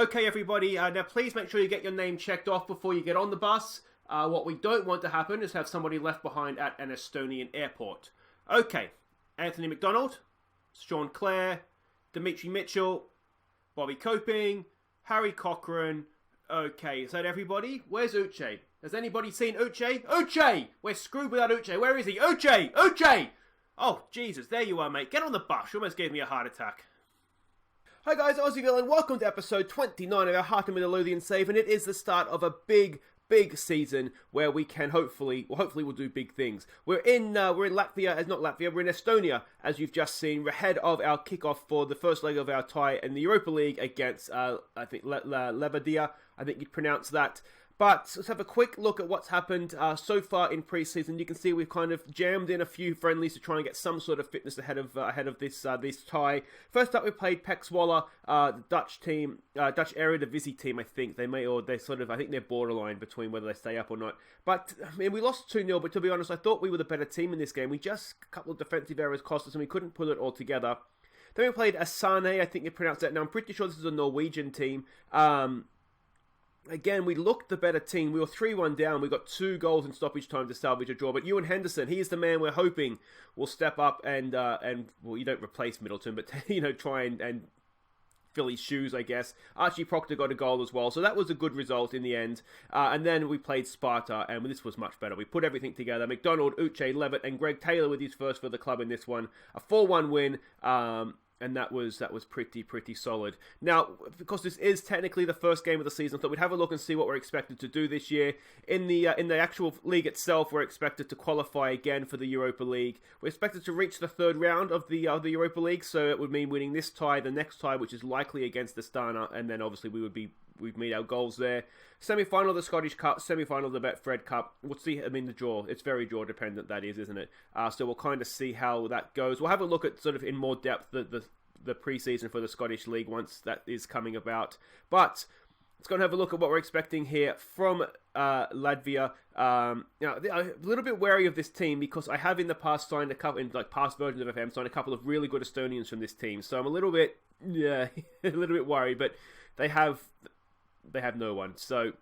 Okay, everybody, now please make sure you get your name checked off before you get on the bus. What we don't want to happen is have somebody left behind at an Estonian airport. Okay, Anthony McDonald, Sean Clare, Dimitri Mitchell, Bobby Coping, Harry Cochrane. Okay, is that everybody? Where's Uche? Has anybody seen Uche? Uche! We're screwed without Uche. Where is he? Uche! Uche! Oh, Jesus, there you are, mate. Get on the bus. You almost gave me a heart attack. Hi guys, Aussie and welcome to episode 29 of our Heart and Midlothian save, and it is the start of a big season where we can hopefully we'll do big things. We're in Latvia, we're in Estonia, as you've just seen. We're ahead of our kickoff for the first leg of our tie in the Europa League against, I think, Levadia, I think you'd pronounce that. But let's have a quick look at what's happened so far in pre-season. You can see we've kind of jammed in a few friendlies to try and get some sort of fitness ahead of this tie. First up, we played Pek Zwolle, the Dutch team, Dutch Eredivisie team. I think I think they're borderline between whether they stay up or not. But I mean, we lost 2-0. But to be honest, I thought we were the better team in this game. A couple of defensive errors cost us, and we couldn't pull it all together. Then we played Asane. I think you pronounce that. Now I'm pretty sure this is a Norwegian team. Again, we looked the better team. We were 3-1 down. We got 2 goals in stoppage time to salvage a draw. But Ewan Henderson, he's the man we're hoping will step up and well, you don't replace Middleton, but try and fill his shoes, I guess. Archie Proctor got a goal as well, so that was a good result in the end. And then we played Sparta, and this was much better. We put everything together. McDonald, Uche, Levitt, and Greg Taylor with his first for the club in this one. A 4-1 win. And that was pretty solid. Now, because this is technically the first game of the season, I thought we'd have a look and see what we're expected to do this year. In the actual league itself, we're expected to qualify again for the Europa League. We're expected to reach the third round of the Europa League, so it would mean winning this tie, the next tie, which is likely against Astana, and then obviously we've made our goals there. Semi-final of the Scottish Cup, semi-final of the Betfred Cup. We'll see, the draw. It's very draw dependent, that is, isn't it? So we'll kind of see how that goes. We'll have a look at sort of in more depth the pre-season for the Scottish League once that is coming about. But let's go and have a look at what we're expecting here from Latvia. I'm a little bit wary of this team because I have in the past signed a couple, in like past versions of FM, signed a couple of really good Estonians from this team. So I'm a little bit worried, but they have no one. So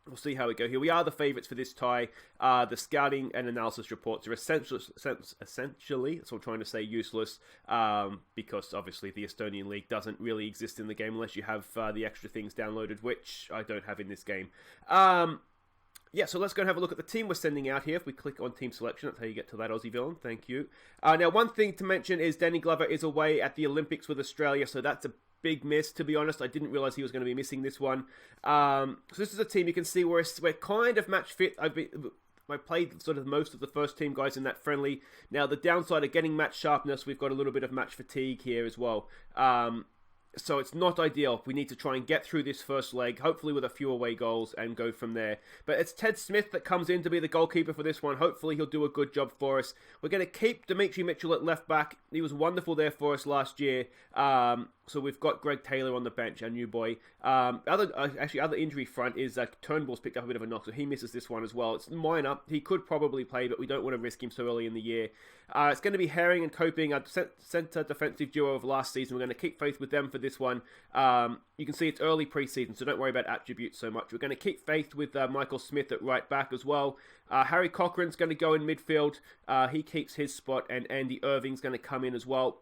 we'll see how we go here. We are the favourites for this tie. The scouting and analysis reports are essentially, that's what I'm trying to say, useless, because obviously the Estonian League doesn't really exist in the game unless you have the extra things downloaded, which I don't have in this game. So let's go and have a look at the team we're sending out here. If we click on team selection, that's how you get to that, Aussie villain. Thank you. Now, one thing to mention is Danny Glover is away at the Olympics with Australia, so that's a big miss, to be honest. I didn't realise he was going to be missing this one. So this is a team you can see we're kind of match fit. I played sort of most of the first team guys in that friendly. Now, the downside of getting match sharpness, we've got a little bit of match fatigue here as well. So it's not ideal. We need to try and get through this first leg, hopefully with a few away goals, and go from there. But it's Ted Smith that comes in to be the goalkeeper for this one. Hopefully he'll do a good job for us. We're going to keep Dimitri Mitchell at left back. He was wonderful there for us last year. So we've got Greg Taylor on the bench, our new boy. Other injury front is Turnbull's picked up a bit of a knock, so he misses this one as well. It's minor. He could probably play, but we don't want to risk him so early in the year. It's going to be Herring and Coping, our centre defensive duo of last season. We're going to keep faith with them for this one. You can see it's early pre-season, so don't worry about attributes so much. We're going to keep faith with Michael Smith at right back as well. Harry Cochrane's going to go in midfield. He keeps his spot, and Andy Irving's going to come in as well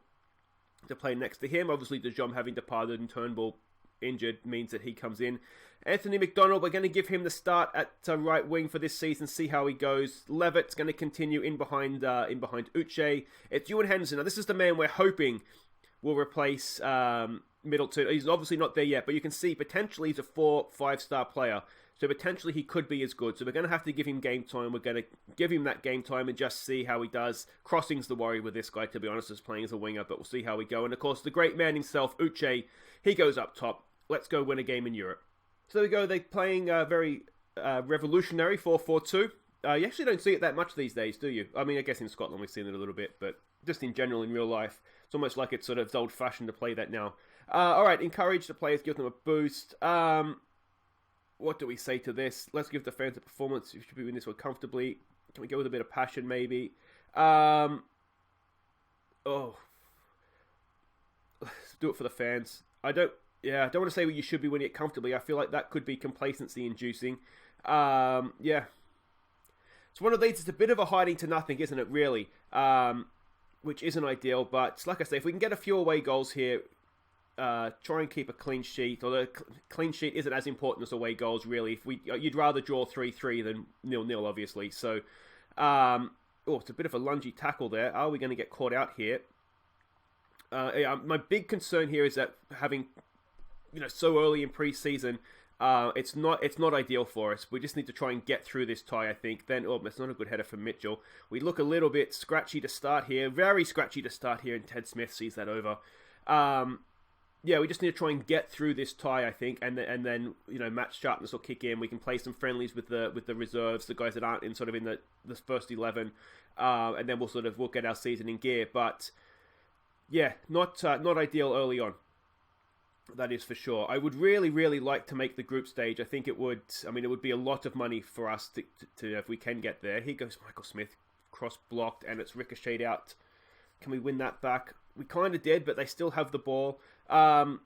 to play next to him. Obviously, De Jong having departed and Turnbull injured means that he comes in. Anthony McDonald, we're going to give him the start at right wing for this season, see how he goes. Levitt's going to continue in behind Uche. It's Ewan Henderson. Now, this is the man we're hoping will replace Middleton. He's obviously not there yet, but you can see potentially he's a 4-5-star player. So potentially he could be as good. So we're going to have to give him game time. We're going to give him that game time and just see how he does. Crossing's the worry with this guy, to be honest, as playing as a winger, but we'll see how we go. And of course, the great man himself, Uche, he goes up top. Let's go win a game in Europe. So there we go. They're playing very revolutionary 4-4-2. You actually don't see it that much these days, do you? I mean, I guess in Scotland we've seen it a little bit, but just in general in real life, it's almost like it's sort of old-fashioned to play that now. All right, encourage the players, give them a boost. What do we say to this? Let's give the fans a performance. We should be winning this one comfortably. Can we go with a bit of passion, maybe? Let's do it for the fans. I don't Yeah, I don't want to say what you should be winning it comfortably. I feel like that could be complacency inducing. Yeah. It's one of these, it's a bit of a hiding to nothing, isn't it, really? Which isn't ideal, but like I say, if we can get a few away goals here, try and keep a clean sheet. Although clean sheet isn't as important as away goals, really. You'd rather draw 3-3 than 0-0, obviously. So, it's a bit of a lungy tackle there. Are we going to get caught out here? Yeah, my big concern here is that having, so early in pre-season, it's not ideal for us. We just need to try and get through this tie, I think. Then, it's not a good header from Mitchell. We look a little bit scratchy to start here. Very scratchy to start here, and Ted Smith sees that over. Yeah, we just need to try and get through this tie, I think, and then match sharpness will kick in. We can play some friendlies with the reserves, the guys that aren't in the first 11, and then we'll get our season in gear. But yeah, not ideal early on. That is for sure. I would really, really like to make the group stage. I think it would. I mean, it would be a lot of money for us to if we can get there. Here goes Michael Smith, cross blocked, and it's ricocheted out. Can we win that back? We kind of did, but they still have the ball. Yeah,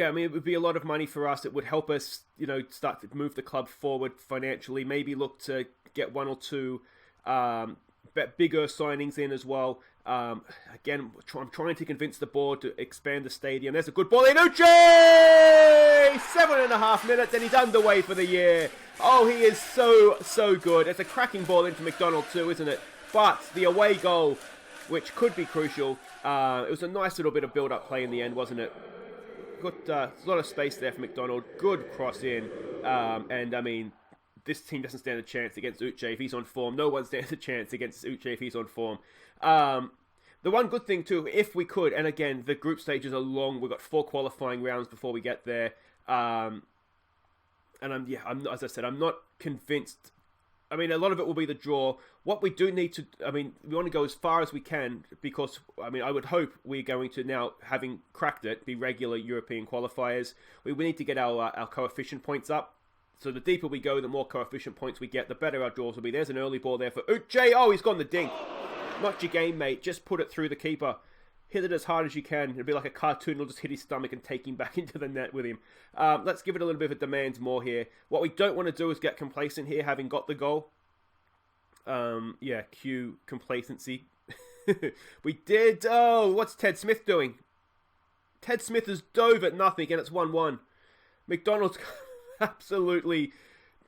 I mean, it would be a lot of money for us. It would help us, start to move the club forward financially. Maybe look to get one or two bigger signings in as well. Again, I'm trying to convince the board to expand the stadium. There's a good ball in. Uche! 7.5 minutes and he's underway for the year. Oh, he is so good. It's a cracking ball into McDonald too, isn't it? But the away goal, which could be crucial, it was a nice little bit of build-up play in the end, wasn't it? Good, a lot of space there for McDonald. Good cross in. And, I mean, this team doesn't stand a chance against Uche if he's on form. No one stands a chance against Uche if he's on form. The one good thing, too, if we could, and again, the group stages are long. We've got 4 qualifying rounds before we get there. And, as I said, I'm not convinced. I mean, a lot of it will be the draw. What we do need to, we want to go as far as we can because, I would hope we're going to now, having cracked it, be regular European qualifiers. We need to get our coefficient points up. So the deeper we go, the more coefficient points we get, the better our draws will be. There's an early ball there for Uche. Oh, he's gone the dink. Not your game, mate. Just put it through the keeper. Hit it as hard as you can. It'll be like a cartoon. It'll just hit his stomach and take him back into the net with him. Let's give it a little bit of a demands more here. What we don't want to do is get complacent here, having got the goal. Yeah, cue complacency. We did. Oh, what's Ted Smith doing? Ted Smith has dove at nothing, and it's 1-1. McDonald's absolutely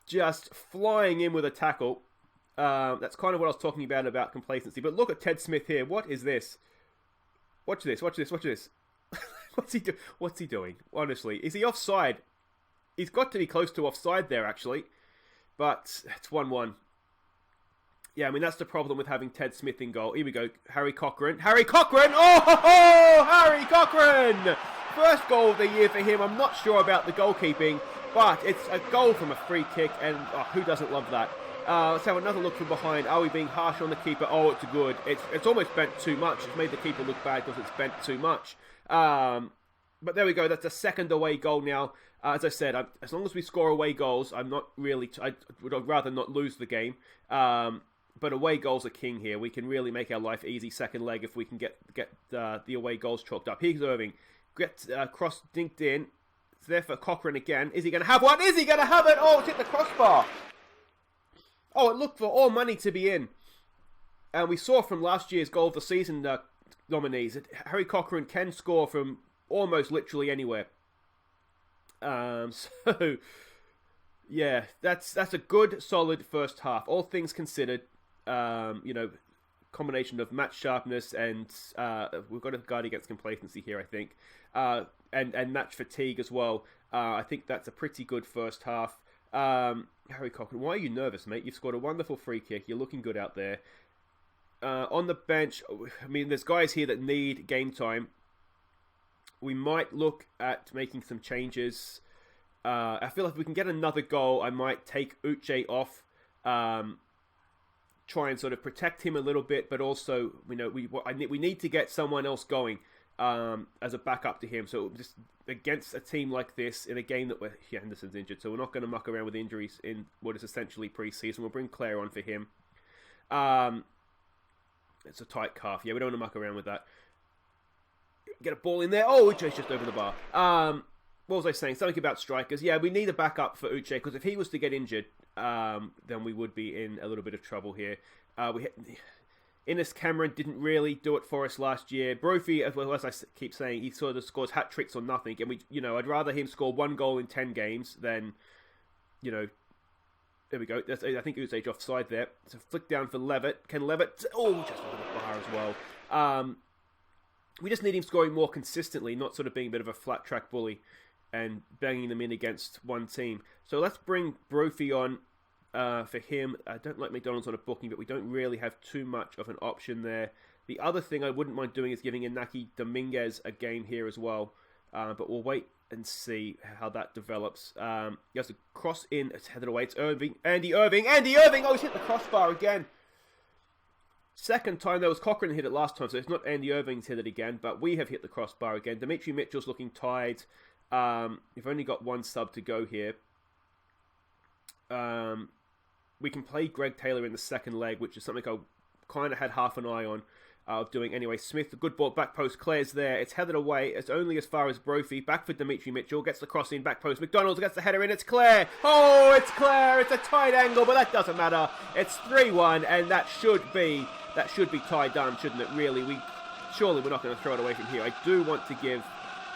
just flying in with a tackle. That's kind of what I was talking about complacency. But look at Ted Smith here. What is this? Watch this. What's he doing? Honestly, is he offside? He's got to be close to offside there, actually. But it's 1-1. Yeah, that's the problem with having Ted Smith in goal. Here we go. Harry Cochran. Oh, Harry Cochran! First goal of the year for him. I'm not sure about the goalkeeping, but it's a goal from a free kick, and who doesn't love that? Let's have another look from behind. Are we being harsh on the keeper? Oh, it's good. It's almost bent too much. It's made the keeper look bad because it's bent too much. But there we go. That's a second away goal now. As I said, as long as we score away goals, I would rather not lose the game. But away goals are king here. We can really make our life easy second leg if we can get the away goals chalked up. Here's Irving. Cross dinked in. It's there for Cochran again. Is he going to have one? Is he going to have it? Oh, it's hit the crossbar. Oh, it looked for all money to be in. And we saw from last year's goal of the season nominees that Harry Cochran can score from almost literally anywhere. So, yeah, that's a good, solid first half. All things considered, combination of match sharpness and we've got to guard against complacency here, I think, and match fatigue as well. I think that's a pretty good first half. Harry Cochran, why are you nervous, mate? You've scored a wonderful free kick. You're looking good out there. On the bench, there's guys here that need game time. We might look at making some changes. I feel like if we can get another goal, I might take Uche off. Try and sort of protect him a little bit, but also, we need to get someone else going as a backup to him. So just against a team like this in a game that Henderson's injured, so we're not going to muck around with injuries in what is essentially pre-season. We'll bring Claire on for him. It's a tight calf. Yeah, we don't want to muck around with that. Get a ball in there. Oh, Uche's just over the bar. What was I saying? Something about strikers. Yeah, we need a backup for Uche, because if he was to get injured, then we would be in a little bit of trouble here. Innes Cameron didn't really do it for us last year. Brophy, as well as I keep saying, he sort of scores hat tricks or nothing. And I'd rather him score 1 goal in 10 games than, there we go. I think Uche offside there. It's a flick down for Levitt. Can Levitt? Oh, just over the bar as well. We just need him scoring more consistently, not sort of being a bit of a flat track bully and banging them in against one team. So let's bring Brophy on for him. I don't like McDonald's on a booking, but we don't really have too much of an option there. The other thing I wouldn't mind doing is giving Inaki Dominguez a game here as well. But we'll wait and see how that develops. He has to cross in. It's headed away. It's Irving. Andy Irving! Oh, he's hit the crossbar again. Second time, there was Cochrane hit it last time, so it's not Andy Irving's hit it again, but we have hit the crossbar again. Dimitri Mitchell's looking tired. We've only got 1 sub to go here. We can play Greg Taylor in the second leg, which is something I kind of had half an eye on doing. Anyway, Smith, a good ball, back post, Claire's there. It's headed away. It's only as far as Brophy. Back for Dimitri Mitchell. Gets the cross in, back post. McDonald's gets the header in. It's Claire. Oh, it's Claire. It's a tight angle, but that doesn't matter. It's 3-1, and that should be tied down, shouldn't it, really? Surely we're not going to throw it away from here. I do want to give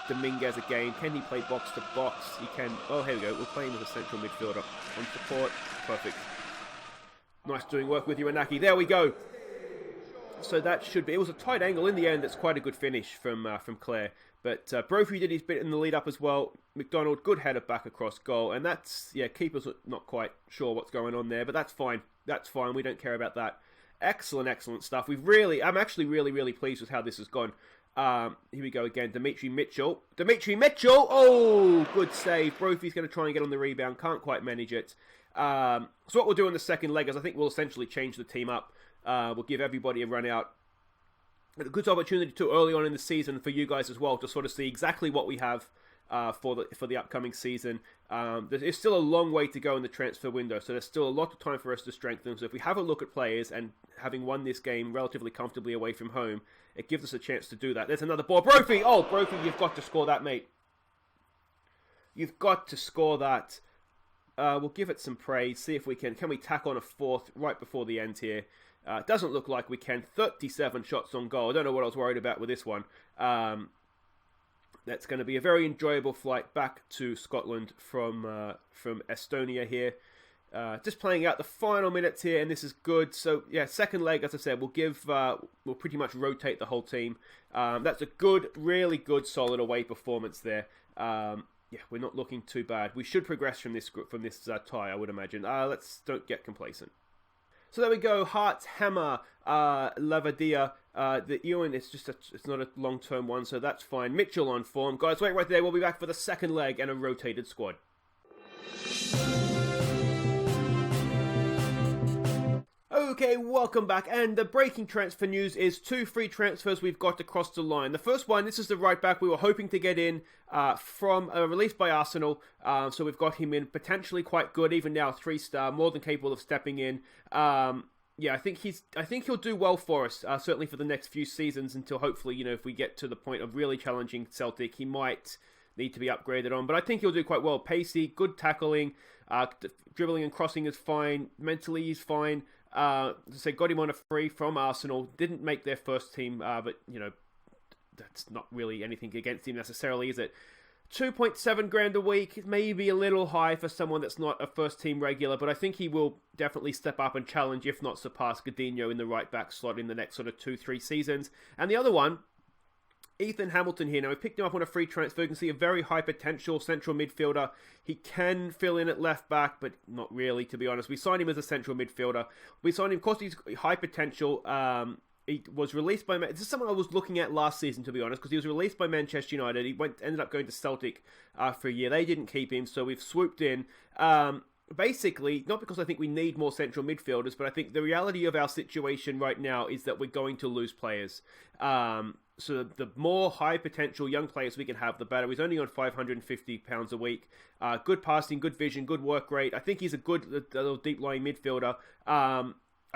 Dominguez a game. Can he play box to box? He can. Oh, here we go. We'll play him as a central midfielder. On support. Perfect. Nice doing work with you, Inaki. There we go. So that should be... It was a tight angle in the end. That's quite a good finish from Claire. But Brophy did his bit in the lead up as well. McDonald, good header back across goal. And that's... Yeah, keeper's not quite sure what's going on there. But that's fine. That's fine. We don't care about that. Excellent stuff. I'm actually really pleased with how this has gone. Here we go again. Dimitri Mitchell. Oh, good save. Brophy's going to try and get on the rebound. Can't quite manage it. So what we'll do in the second leg is I think we'll essentially change the team up. We'll give everybody a run out. A good opportunity too early on in the season for you guys as well to sort of see exactly what we have for the upcoming season. There's still a long way to go in the transfer window, so there's still a lot of time for us to strengthen. So if we have a look at players, and having won this game relatively comfortably away from home, it gives us a chance to do that. There's another ball. Brophy! Oh, Brophy, you've got to score that, mate. You've got to score that. We'll give it some praise. See if we can we tack on a 4th right before the end here. Doesn't look like we can. 37 shots on goal. I don't know what I was worried about with this one. That's going to be a very enjoyable flight back to Scotland from Estonia here. Just playing out the final minutes here, and this is good. So yeah, second leg, as I said, we'll pretty much rotate the whole team. That's a good, really good, solid away performance there. Yeah, we're not looking too bad. We should progress from this tie, I would imagine. Let's don't get complacent. So there we go. Hearts, Hammer, Levadia. The Ewan, it's not a long-term one, so that's fine. Mitchell on form. Guys, wait right there. We'll be back for the second leg and a rotated squad. Okay, welcome back, and the breaking transfer news is 2 free transfers we've got across the line. The first one, this is the right back we were hoping to get in from released by Arsenal, so we've got him in, potentially quite good, even now 3-star, more than capable of stepping in. Yeah, I think he'll do well for us, certainly for the next few seasons, until hopefully, if we get to the point of really challenging Celtic, he might need to be upgraded on, but I think he'll do quite well. Pacey, good tackling, dribbling and crossing is fine, mentally he's fine. So got him on a free from Arsenal. Didn't make their first team, but that's not really anything against him necessarily, is it? 2.7 grand a week, maybe a little high for someone that's not a first team regular, but I think he will definitely step up and challenge, if not surpass, Godinho in the right back slot in the next sort of 2-3 seasons. And the other one, Ethan Hamilton here. Now, we picked him up on a free transfer. You can see a very high potential central midfielder. He can fill in at left back, but not really, to be honest. We signed him as a central midfielder. We signed him, of course, he's high potential. He was released by... This is someone I was looking at last season, to be honest, because he was released by Manchester United. He ended up going to Celtic for a year. They didn't keep him, so we've swooped in. Basically, not because I think we need more central midfielders, but I think the reality of our situation right now is that we're going to lose players. So the more high potential young players we can have, the better. He's only on £550 a week. Good passing, good vision, good work rate. I think he's a good little deep lying midfielder.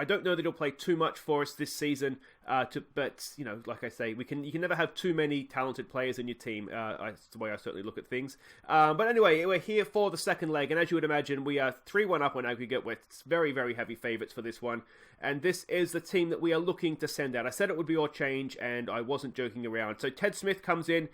I don't know that he'll play too much for us this season, but you know, like I say, you can never have too many talented players in your team. That's the way I certainly look at things. But anyway, we're here for the second leg, and as you would imagine, we are 3-1 up on aggregate. We're very, very heavy favourites for this one, and this is the team that we are looking to send out. I said it would be all change, and I wasn't joking around. So Ted Smith comes in.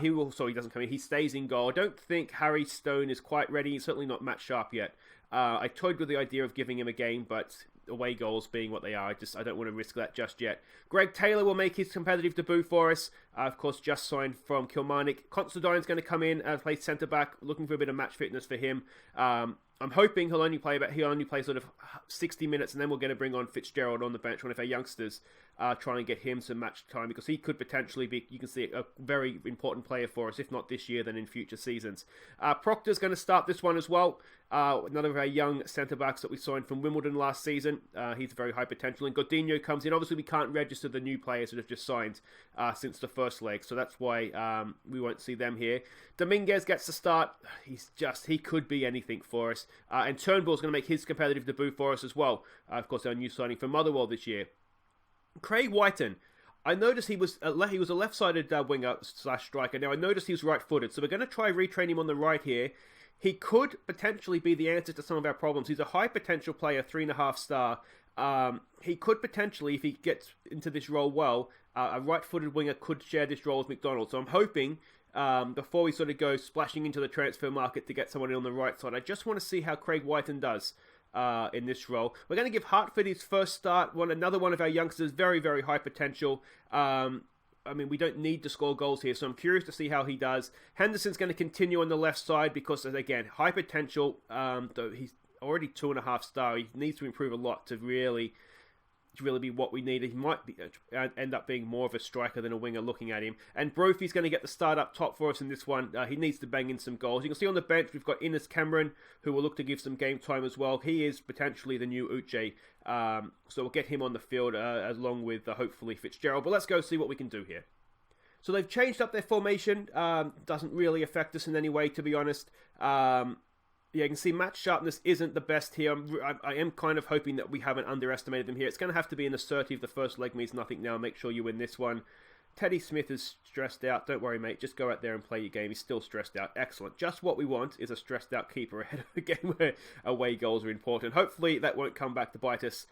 He doesn't come in. He stays in goal. I don't think Harry Stone is quite ready. He's certainly not match sharp yet. I toyed with the idea of giving him a game, but away goals being what they are, I don't want to risk that just yet. Greg Taylor will make his competitive debut for us. Of course, just signed from Kilmarnock. Considine's going to come in and play centre-back, looking for a bit of match fitness for him. I'm hoping he'll only play sort of 60 minutes, and then we're going to bring on Fitzgerald on the bench, one of our youngsters, try and get him some match time, because he could potentially be, you can see, a very important player for us, if not this year, then in future seasons. Proctor's going to start this one as well. Another of our young centre-backs that we signed from Wimbledon last season. He's very high potential. And Godinho comes in. Obviously, we can't register the new players that have just signed since the first leg, so that's why we won't see them here. Dominguez gets the start. He could be anything for us. And Turnbull's going to make his competitive debut for us as well. Of course, our new signing from Motherwell this year. Craig Whiten, I noticed he was a left-sided winger / striker. Now, I noticed he was right-footed, so we're going to try retrain him on the right here. He could potentially be the answer to some of our problems. He's a high-potential player, 3.5 star. He could potentially, if he gets into this role well, a right-footed winger could share this role with McDonald. So I'm hoping, before we sort of go splashing into the transfer market to get someone in on the right side, I just want to see how Craig Whiten does in this role. We're going to give Hartford his first start. Another one of our youngsters, very, very high potential. We don't need to score goals here, so I'm curious to see how he does. Henderson's going to continue on the left side because, again, high potential. Though he's already 2.5 star, he needs to improve a lot to really be what we need. He might end up being more of a striker than a winger looking at him. And Brophy's going to get the start up top for us in this one. He needs to bang in some goals. You can see on the bench we've got Innes Cameron, who will look to give some game time as well. He is potentially the new Uche. So we'll get him on the field along with hopefully Fitzgerald. But let's go see what we can do here. So they've changed up their formation. Doesn't really affect us in any way, to be honest. Yeah, you can see match sharpness isn't the best here. I am kind of hoping that we haven't underestimated them here. It's going to have to be an assertive. The first leg means nothing now. Make sure you win this one. Teddy Smith is stressed out. Don't worry, mate. Just go out there and play your game. He's still stressed out. Excellent. Just what we want is a stressed out keeper ahead of a game where away goals are important. Hopefully that won't come back to bite us.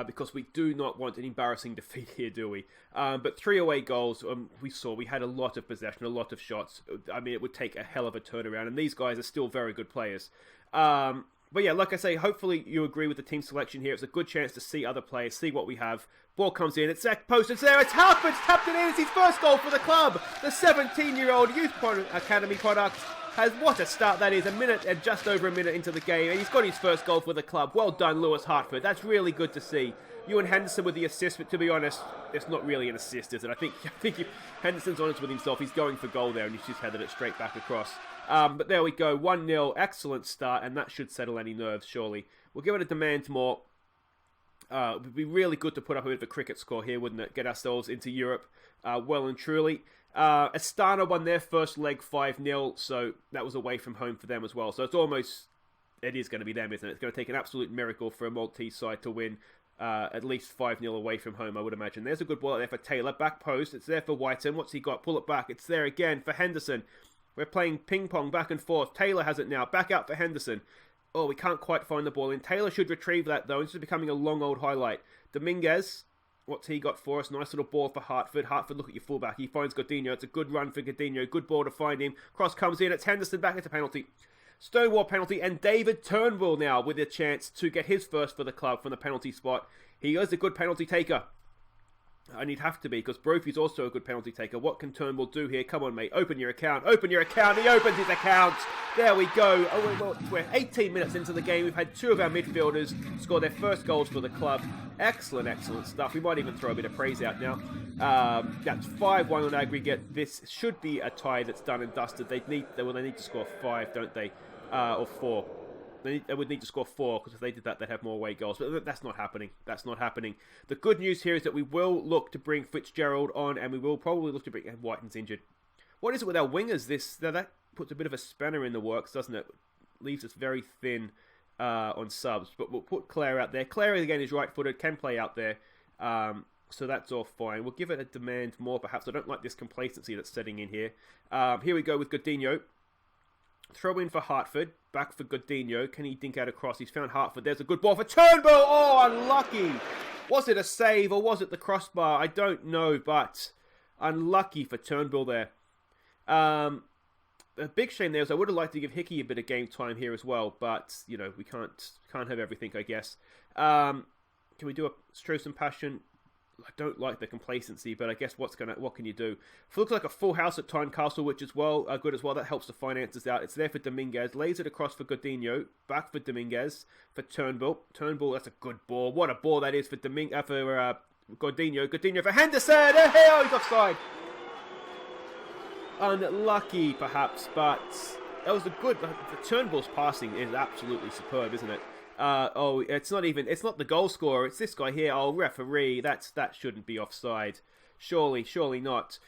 Because we do not want an embarrassing defeat here, do we? But 3 away goals, we had a lot of possession, a lot of shots. It would take a hell of a turnaround, and these guys are still very good players. But yeah, like I say, hopefully you agree with the team selection here. It's a good chance to see other players, see what we have. Ball comes in, it's post, it's there, it's Halford's tapped it in, it's his first goal for the club. The 17-year-old youth academy product has, what a start that is, just over a minute into the game, and he's got his first goal for the club. Well done, Lewis Hartford. That's really good to see. Ewan Henderson with the assist, but to be honest, it's not really an assist, is it? I think if Henderson's honest with himself, he's going for goal there, and he's just headed it straight back across. But there we go, 1-0, excellent start, and that should settle any nerves, surely. We'll give it a demand more. It would be really good to put up a bit of a cricket score here, wouldn't it? Get ourselves into Europe well and truly. Astana won their first leg 5-0, so that was away from home for them as well. So it is going to be them, isn't it? It's going to take an absolute miracle for a Maltese side to win at least 5-0 away from home, I would imagine. There's a good ball out there for Taylor. Back post, it's there for Whiten. What's he got? Pull it back. It's there again for Henderson. We're playing ping-pong back and forth. Taylor has it now. Back out for Henderson. Oh, we can't quite find the ball in. Taylor should retrieve that, though. This is becoming a long old highlight. Dominguez, what's he got for us? Nice little ball for Hartford. Hartford, look at your fullback. He finds Godinho. It's a good run for Godinho. Good ball to find him. Cross comes in. It's Henderson back into penalty. Stonewall penalty. And David Turnbull now with a chance to get his first for the club from the penalty spot. He is a good penalty taker. And he'd have to be, because Brophy's also a good penalty taker. What can Turnbull do here? Come on, mate. Open your account. Open your account. He opens his account. There we go. We're 18 minutes into the game. We've had 2 of our midfielders score their first goals for the club. Excellent, excellent stuff. We might even throw a bit of praise out now. That's 5-1 on aggregate. This should be a tie that's done and dusted. They need to score 5, don't they? Or 4. They would need to score 4, because if they did that, they'd have more away goals. But that's not happening. That's not happening. The good news here is that we will look to bring Fitzgerald on, and we will probably look to bring... Whiten's injured. What is it with our wingers? That puts a bit of a spanner in the works, doesn't it? Leaves us very thin on subs. But we'll put Claire out there. Claire, again, is right-footed, can play out there. So that's all fine. We'll give it a demand more, perhaps. I don't like this complacency that's setting in here. Here we go with Godinho. Throw in for Hartford. Back for Godinho. Can he dink out across? He's found Hartford. There's a good ball for Turnbull. Oh, unlucky. Was it a save or was it the crossbar? I don't know, but unlucky for Turnbull there. A big shame there is I would have liked to give Hickey a bit of game time here as well, but, you know, we can't have everything, I guess. Can we do a show some passion? I don't like the complacency, but I guess what can you do? If it looks like a full house at Tynecastle, which is good as well. That helps the finances out. It's there for Dominguez. Lays it across for Godinho. Back for Dominguez. For Turnbull. Turnbull, that's a good ball. What a ball that is for Godinho. Godinho for Henderson. Oh, he's offside. Unlucky, perhaps, but that was a good... The Turnbull's passing is absolutely superb, isn't it? It's not the goal scorer, it's this guy here. Oh, referee, that shouldn't be offside. Surely not.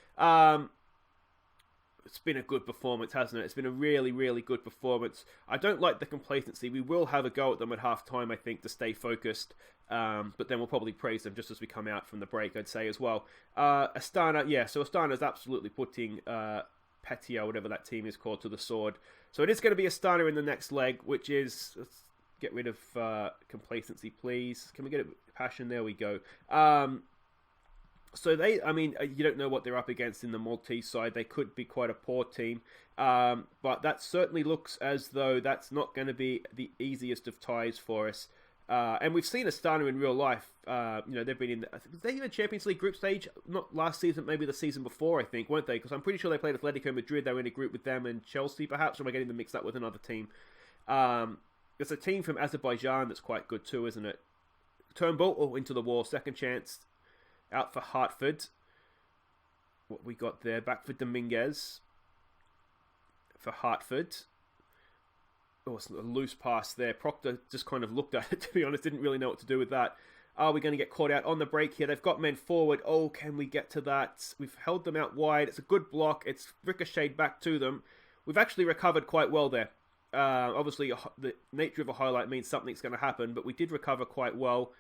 It's been a good performance, hasn't it? It's been a really, really good performance. I don't like the complacency. We will have a go at them at half time, I think, to stay focused. But then we'll probably praise them just as we come out from the break, I'd say, as well. Astana, yeah, so Astana's absolutely putting Petia, whatever that team is called, to the sword. So it is going to be Astana in the next leg, which is... Get rid of complacency, please. Can we get a passion? There we go. So you don't know what they're up against in the Maltese side. They could be quite a poor team. But that certainly looks as though that's not going to be the easiest of ties for us. And we've seen Astana in real life. They've been in they in the Champions League group stage, not last season, maybe the season before, I think, weren't they? Because I'm pretty sure they played Atletico Madrid. They were in a group with them and Chelsea, perhaps, or am I getting them mixed up with another team? There's a team from Azerbaijan that's quite good too, isn't it? Turnbull, into the wall. Second chance. Out for Hartford. What we got there. Back for Dominguez. For Hartford. Oh, it's a loose pass there. Proctor just kind of looked at it, to be honest. Didn't really know what to do with that. Are we going to get caught out on the break here? They've got men forward. Oh, can we get to that? We've held them out wide. It's a good block. It's ricocheted back to them. We've actually recovered quite well there. Obviously, the nature of a highlight means something's going to happen, but we did recover quite well.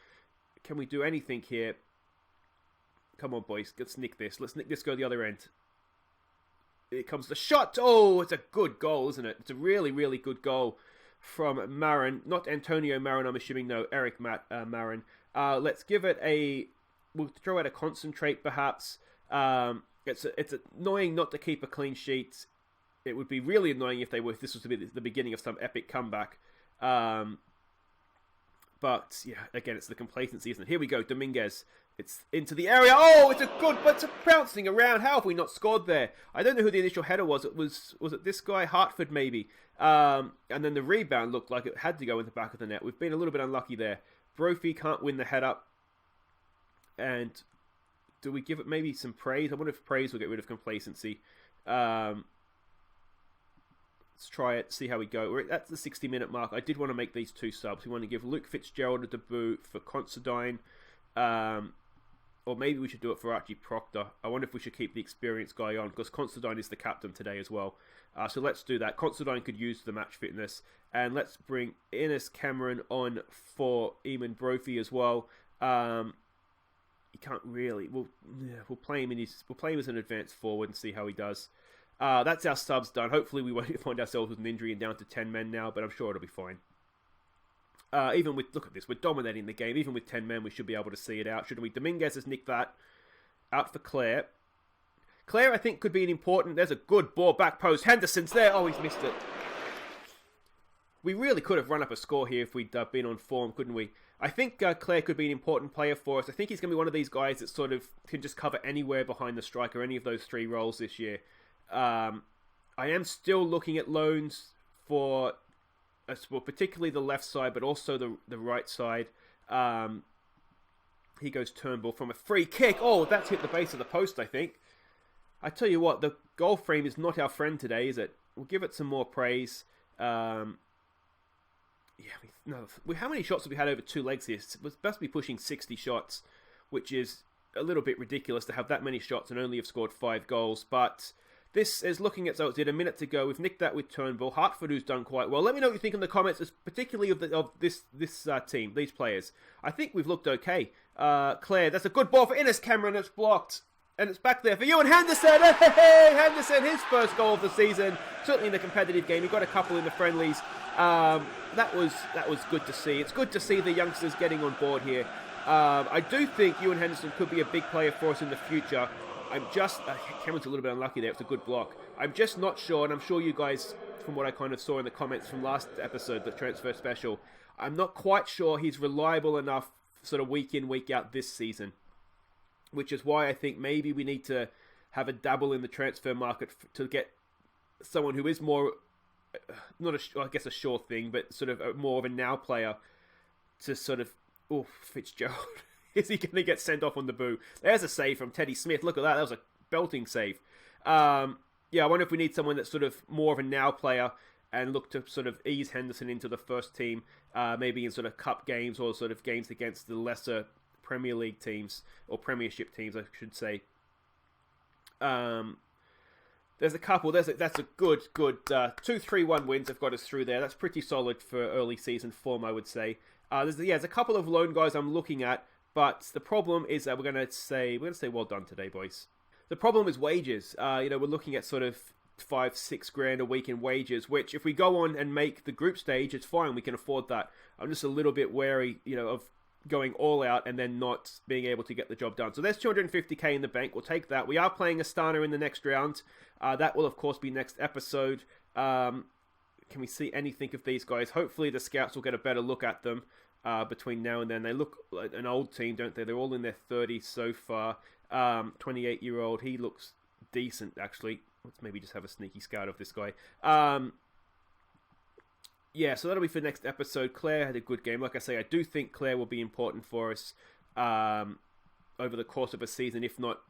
Can we do anything here? Come on, boys. Let's nick this. Let's nick this, go the other end. Here comes the shot. Oh, it's a good goal, isn't it? It's a really, really good goal from Marin. Not Antonio Marin, I'm assuming. No, Eric Marin. Let's give it a... We'll throw out a concentrate, perhaps. It's annoying not to keep a clean sheet. It would be really annoying if this was to be the beginning of some epic comeback. But, yeah, again, it's the complacency, isn't it? Here we go, Dominguez. It's into the area. Oh, it's but it's bouncing around. How have we not scored there? I don't know who the initial header was. Was it this guy, Hartford, maybe? And then the rebound looked like it had to go in the back of the net. We've been a little bit unlucky there. Brophy can't win the head-up. And do we give it maybe some praise? I wonder if praise will get rid of complacency. Let's try it, see how we go. We're at the 60-minute mark. I did want to make these two subs. We want to give Luke Fitzgerald a debut for Considine. Or maybe we should do it for Archie Proctor. I wonder if we should keep the experienced guy on, because Considine is the captain today as well. So let's do that. Considine could use the match fitness. And let's bring Innes Cameron on for Eamon Brophy as well. He can't really... We'll play him as an advanced forward and see how he does. That's our subs done. Hopefully we won't find ourselves with an injury and down to 10 men now, but I'm sure it'll be fine. Look at this, we're dominating the game. Even with 10 men, we should be able to see it out, shouldn't we? Dominguez has nicked that. Out for Claire. Claire, I think, could be an important... There's a good ball, back post. Henderson's there. Oh, he's missed it. We really could have run up a score here if we'd been on form, couldn't we? I think Claire could be an important player for us. I think he's going to be one of these guys that sort of can just cover anywhere behind the striker, any of those three roles this year. I am still looking at loans for, well, particularly the left side, but also the right side. He goes Turnbull from a free kick. Oh, that's hit the base of the post, I think. I tell you what, the goal frame is not our friend today, is it? We'll give it some more praise. How many shots have we had over 2 legs here? We must be pushing 60 shots, which is a little bit ridiculous to have that many shots and only have scored 5 goals. But This is looking at, so it's a minute to go. We've nicked that with Turnbull. Hartford, who's done quite well. Let me know what you think in the comments, particularly of this team, these players. I think we've looked okay. Claire, that's a good ball for Innes Cameron. It's blocked. And it's back there for Ewan Henderson. Hey, Henderson, his first goal of the season. Certainly in the competitive game. He got a couple in the friendlies. That was good to see. It's good to see the youngsters getting on board here. I do think Ewan Henderson could be a big player for us in the future. I'm just... Cameron's a little bit unlucky there. It's a good block. I'm just not sure, and I'm sure you guys, from what I kind of saw in the comments from last episode, the transfer special, I'm not quite sure he's reliable enough sort of week in, week out this season. Which is why I think maybe we need to have a dabble in the transfer market to get someone who is more, I guess a sure thing, but sort of more of a now player to sort of, Fitzgerald. Is he going to get sent off on the boo? There's a save from Teddy Smith. Look at that. That was a belting save. I wonder if we need someone that's sort of more of a now player and look to sort of ease Henderson into the first team, maybe in sort of cup games or sort of games against the lesser Premier League teams, or Premiership teams, I should say. There's a couple. That's a good 2-3-1 wins have got us through there. That's pretty solid for early season form, I would say. There's a couple of loan guys I'm looking at, but the problem is that we're going to say well done today, boys. The problem is wages. We're looking at sort of 5-6 grand a week in wages, which if we go on and make the group stage, it's fine. We can afford that. I'm just a little bit wary, of going all out and then not being able to get the job done. So there's 250k in the bank. We'll take that. We are playing Astana in the next round. That will, of course, be next episode. Can we see anything of these guys? Hopefully the scouts will get a better look at them between now and then. They look like an old team, don't they? They're all in their 30s so far. 28-year-old. He looks decent, actually. Let's maybe just have a sneaky scout of this guy. So that'll be for next episode. Claire had a good game. Like I say, I do think Claire will be important for us over the course of a season, if not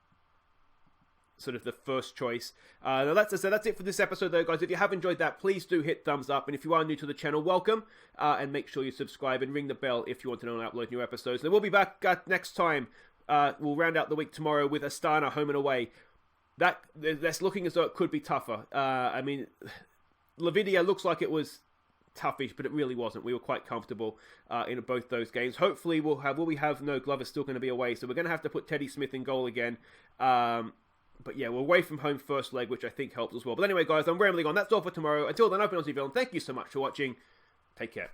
sort of the first choice. That's it for this episode, though, guys. If you have enjoyed that, please do hit thumbs up. And if you are new to the channel, welcome. And make sure you subscribe and ring the bell if you want to know when I upload new episodes. Then we'll be back next time. We'll round out the week tomorrow with Astana home and away. That's looking as though it could be tougher. Levadia looks like it was toughish, but it really wasn't. We were quite comfortable in both those games. Hopefully no, Glover's still going to be away, so we're going to have to put Teddy Smith in goal again. But yeah, we're away from home first leg, which I think helps as well. But anyway, guys, I'm rambling on. That's all for tomorrow. Until then, I've been Aussie, and thank you so much for watching. Take care.